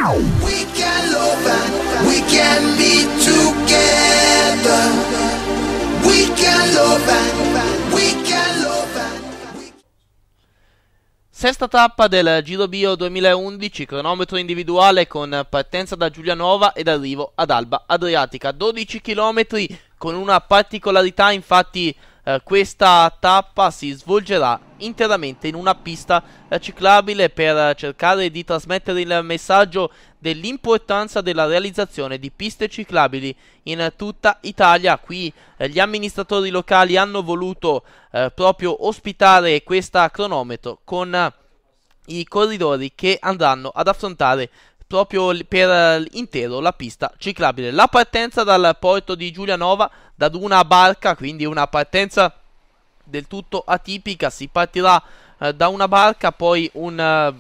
We can love and we can be together. We can love and we can love and Sesta tappa del Giro Bio 2011, cronometro individuale con partenza da Giulianova ed arrivo ad Alba Adriatica, 12 km con una particolarità. Infatti questa tappa si svolgerà interamente in una pista ciclabile per cercare di trasmettere il messaggio dell'importanza della realizzazione di piste ciclabili in tutta Italia. Qui gli amministratori locali hanno voluto proprio ospitare questa cronometro con i corridori che andranno ad affrontare proprio per intero la pista ciclabile. La partenza dal porto di Giulianova da una barca, quindi una partenza del tutto atipica. Si partirà da una barca, poi uno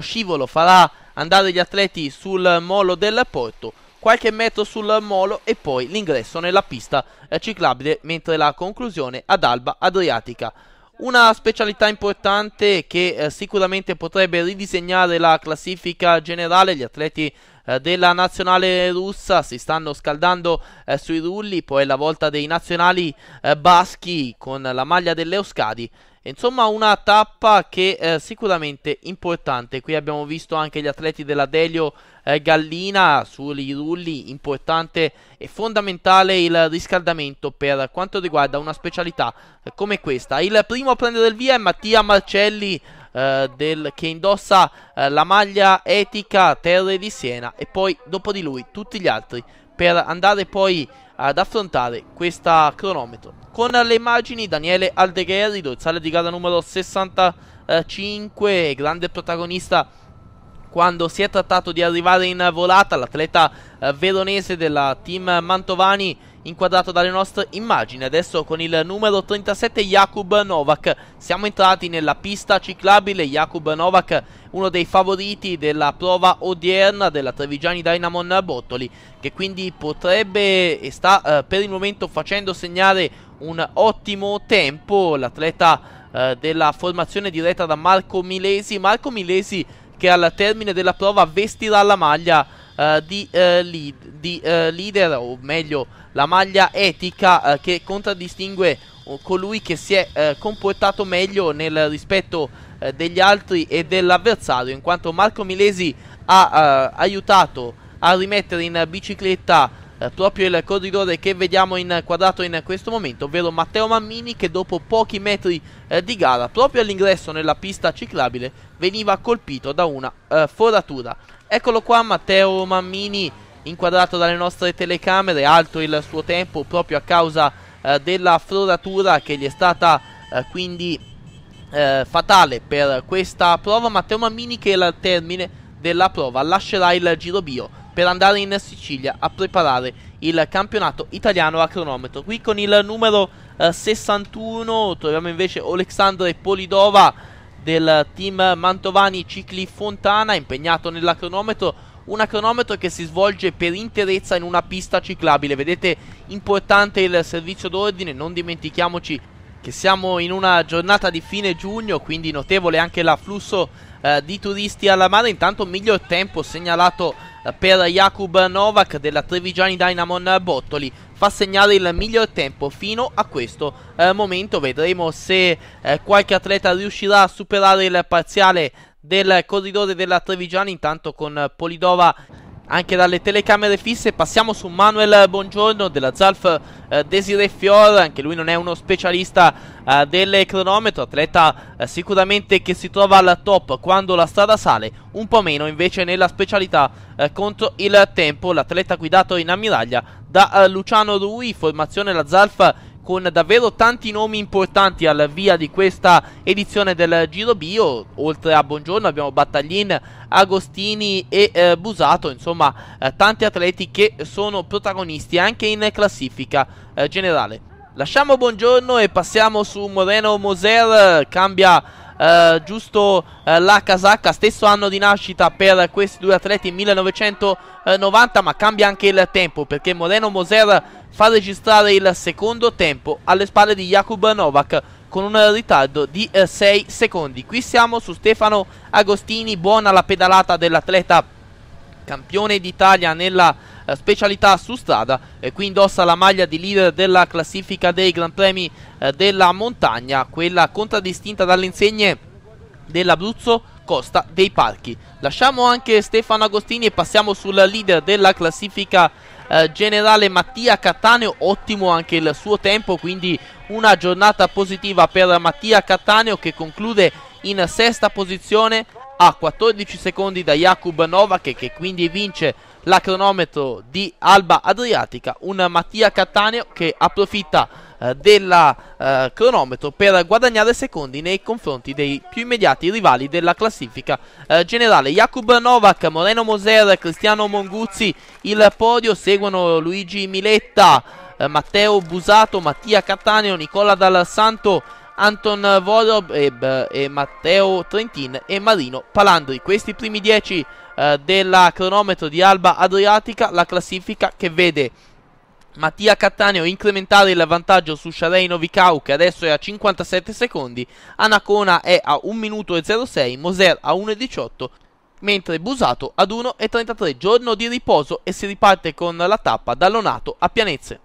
scivolo farà andare gli atleti sul molo del porto, qualche metro sul molo e poi l'ingresso nella pista ciclabile, mentre la conclusione ad Alba Adriatica. Una specialità importante che sicuramente potrebbe ridisegnare la classifica generale. Gli atleti della nazionale russa si stanno scaldando sui rulli, poi è la volta dei nazionali baschi con la maglia dell'Euskadi. Insomma, una tappa che è sicuramente importante. Qui abbiamo visto anche gli atleti della Delio Gallina sui rulli. Importante e fondamentale il riscaldamento per quanto riguarda una specialità come questa. Il primo a prendere il via è Mattia Marcelli, che indossa la maglia etica Terre di Siena, e poi dopo di lui tutti gli altri per andare poi ad affrontare questa cronometro. Con le immagini Daniele Aldegheri, dorsale di gara numero 65, grande protagonista quando si è trattato di arrivare in volata, l'atleta veronese della team Mantovani, inquadrato dalle nostre immagini. Adesso con il numero 37 Jakub Novak siamo entrati nella pista ciclabile. Jakub Novak, uno dei favoriti della prova odierna della Trevigiani Dynamon Bottoli, che quindi potrebbe e sta per il momento facendo segnare un ottimo tempo. L'atleta della formazione diretta da Marco Milesi che al termine della prova vestirà la maglia di leader, o meglio la maglia etica che contraddistingue colui che si è comportato meglio nel rispetto degli altri e dell'avversario, in quanto Marco Milesi ha aiutato a rimettere in bicicletta proprio il corridore che vediamo inquadrato in questo momento, ovvero Matteo Mammini, che dopo pochi metri di gara, proprio all'ingresso nella pista ciclabile, veniva colpito da una foratura. Eccolo qua Matteo Mammini, inquadrato dalle nostre telecamere, alto il suo tempo proprio a causa della foratura che gli è stata quindi fatale per questa prova. Matteo Mammini che al termine della prova lascerà il Giro Bio per andare in Sicilia a preparare il campionato italiano a cronometro. Qui con il numero 61 troviamo invece Oleksandr Polidova del team Mantovani Cicli Fontana, impegnato nella cronometro. Una cronometro che si svolge per interezza in una pista ciclabile. Vedete, importante il servizio d'ordine, non dimentichiamoci che siamo in una giornata di fine giugno, quindi notevole anche l'afflusso di turisti alla mare. Intanto miglior tempo segnalato per Jakub Novak della Trevigiani Dynamon Bottoli, fa segnare il miglior tempo fino a questo momento. Vedremo se qualche atleta riuscirà a superare il parziale del corridore della Trevigiani. Intanto con Polidova anche dalle telecamere fisse passiamo su Manuel Bongiorno della Zalf Desiree Fior. Anche lui non è uno specialista del cronometro, atleta sicuramente che si trova al top quando la strada sale, un po' meno invece nella specialità contro il tempo. L'atleta guidato in ammiraglia da Luciano Rui, formazione la Zalf con davvero tanti nomi importanti al via di questa edizione del Giro Bio. Oltre a Bongiorno abbiamo Battaglin, Agostini e Busato, insomma tanti atleti che sono protagonisti anche in classifica generale. Lasciamo Bongiorno e passiamo su Moreno Moser. Cambia giusto la casacca, stesso anno di nascita per questi due atleti, 1990, ma cambia anche il tempo, perché Moreno Moser fa registrare il secondo tempo alle spalle di Jakub Novak con un ritardo di 6 secondi. Qui siamo su Stefano Agostini, buona la pedalata dell'atleta campione d'Italia nella specialità su strada, e qui indossa la maglia di leader della classifica dei Gran Premi della montagna, quella contraddistinta dalle insegne dell'Abruzzo Costa dei Parchi. Lasciamo anche Stefano Agostini e passiamo sul leader della classifica generale, Mattia Cattaneo. Ottimo anche il suo tempo, quindi una giornata positiva per Mattia Cattaneo, che conclude in sesta posizione a 14 secondi da Jakub Novak, che quindi vince la cronometro di Alba Adriatica. Un Mattia Cattaneo che approfitta della cronometro per guadagnare secondi nei confronti dei più immediati rivali della classifica generale. Jakub Novak, Moreno Moser, Cristiano Monguzzi il podio, seguono Luigi Miletta, Matteo Busato, Mattia Cattaneo, Nicola Dal Santo, Anton Vorob e Matteo Trentin e Marino Palandri. Questi primi 10 della cronometro di Alba Adriatica, la classifica che vede Mattia Cattaneo incrementare il vantaggio su Sharei Novikau, che adesso è a 57 secondi, Anacona è a 1 minuto e 06, Moser a 1,18, mentre Busato ad 1,33. Giorno di riposo e si riparte con la tappa da Lonato a Pianezze.